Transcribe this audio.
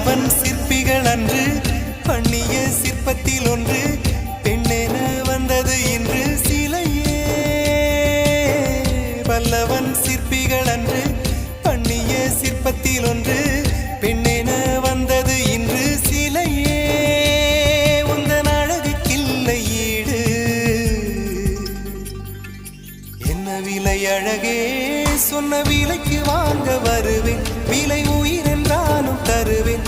பல்லவன் சிற்பிகள் அன்று பண்ணிய சிற்பத்தில் ஒன்று பெண்ணென வந்தது இன்று சிலையே. பல்லவன் சிற்பிகள் அன்று பண்ணிய சிற்பத்தில் ஒன்று பெண்ணென வந்தது இன்று சிலையே. உந்தன் அழகுக்கில்லை ஈடு, என்ன விலை அழகே, சொன்ன விலைக்கு வாங்க வருவேன், விலை உயிர் என்றாலும் தருவேன்.